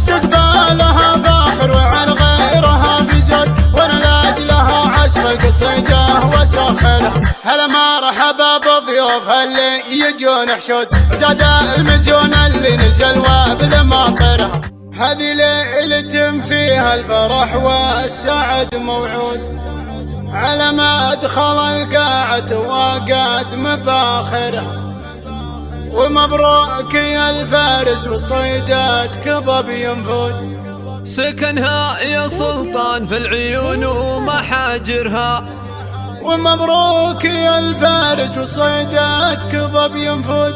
استقبالها فاخر وعن غيرها في زود، وانا لاجلها عزف القصيدة وساخرها. هلا مرحبا بضيوفها اللي يجون حشود، عداد المزيون اللي نزل وبالماطرها. هذه ليلة فيها الفرح والسعد موعود، على ما ادخل القاعة وقاد مباخرها. ومبروك يا الفارس وصيدات كظب ينفود، سكنها يا سلطان في العيون ومحاجرها. ومبروك يا الفارس وصيدات كظب ينفود،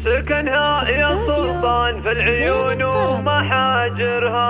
سكنها يا سلطان في العيون ومحاجرها.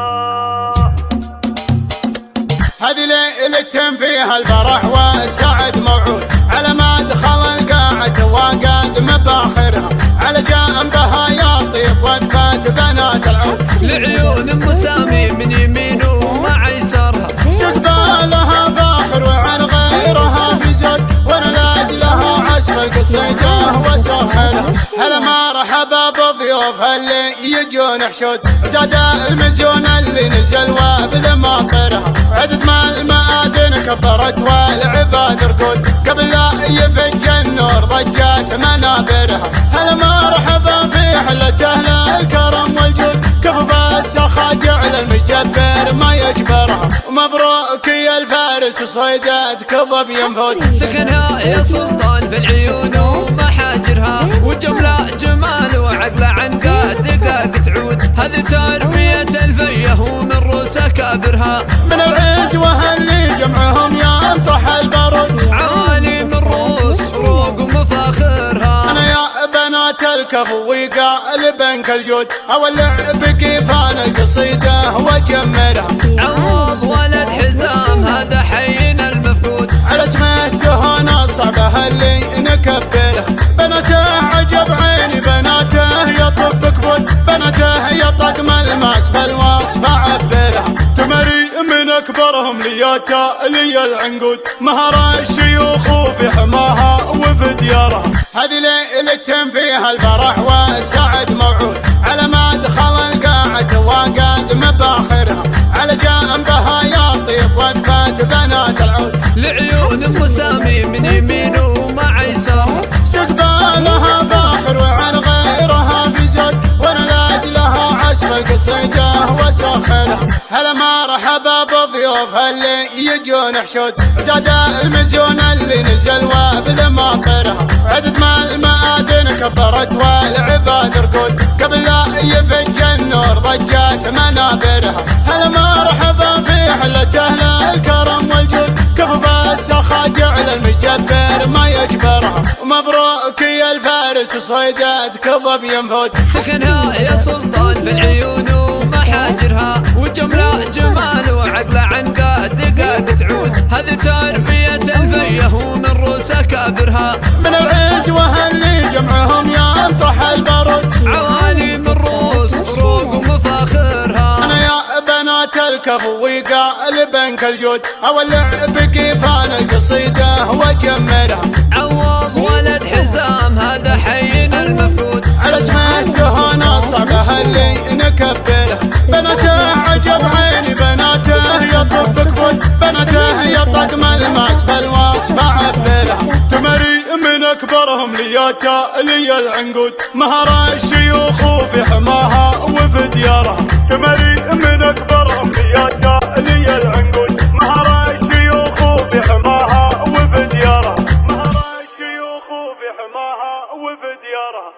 هذه ليلة فيها الفرح والسعد موعود، على ما دخل القاعة وقاد مباخرها. على جنبها يا طيب وقفات بنات العود، لعيون مسامي من يمين ومع يسارها. استقبالها فاخر وعن غيرها في زود، وانا لاجلها عزف القصيدة وساخرها. هلا مرحبا بضيوفها اللي يجون حشود، عداد المزيون اللي نزل وبالماطرها. عدد ما المآذن كبرت والعباد ركود، قبل لا يفج النور ضجات منابرها. هلا مرحبا في حلة اهل الكرم والجود، كفف السخا جعل المجبر ما يجبرها. ومبروك يا الفارس صيدات كظب ينفود، سكنها يا سلطان في العيون ومحاجرها. وجملة جمال وعقل عن دقائق تعود، هذه تربية الفيه ومن روس كابرها. من العزوة اللي جمعهم ينطح البارود، عوالم الروس روق ومفاخرها. انا يا بنات الكفو وقالب الجود، اولع بقيفان القصيدة وجمرها. عوض ولد حزام هذا حينا المفقود، على اسمه تهون صعبة اللي نكبرها. بناته عجب عيني بناته يطب كبود، بناته يا طقم الماس بالوصف عبرها. تمري من اكبرهم لياتا لي العنقود، مهر الشيوخ في حماها وفي ديارها. هذه ليلة فيها الفرح والسعد موعود، على ما دخل القاعة وقاد مباخرها. على جنبها يا طيب وقفات بنات العود، لعيون مسامي من يمين ومع يسارها. استقبالها فاخر وعن غيرها في زود، وانا لاجلها عزف القصيدة وساخرها. هلا مرحبا بضيوفها اللي يجون حشود، عداد المزيون اللي نزل وبالماطرها. عدد ما المآذن كبرت والعباد ركود، قبل لا يفج النور ضجات منابرها. هلا مرحبا في حلة اهل الكرم والجود، كفف السخا جعل المجبر ما يجبرها. ومبروك يا الفارس صيدات كظب ينفود، سكنها يا سلطان في العيون ومحاجرها. وجملة جمال وعقل عن دقائق تعود، هذه تربية الفيه ومن روس كابرها. من العزوة اللي جمعهم ينطح البارود، عوالم الروس روق ومفاخرها. انا يا بنات الكفو وقالب الجود، اولع بقيفان القصيدة وجمرها. عوض ولد حزام هذا حينا المفقود، على اسمه تهون صعبة اللي نكبرها. بناته عجب عيني بناته يطب كبود، بناته يا طقم الماس بالوصف عبرها. تمري من اكبرهم لياتا لي العنقود، مهر الشيوخ في حماها وفي ديارها. تمري من اكبرهم لياتا لي العنقود، مهر الشيوخ في حماها وفي ديارها. مهر الشيوخ في حماها وفي ديارها.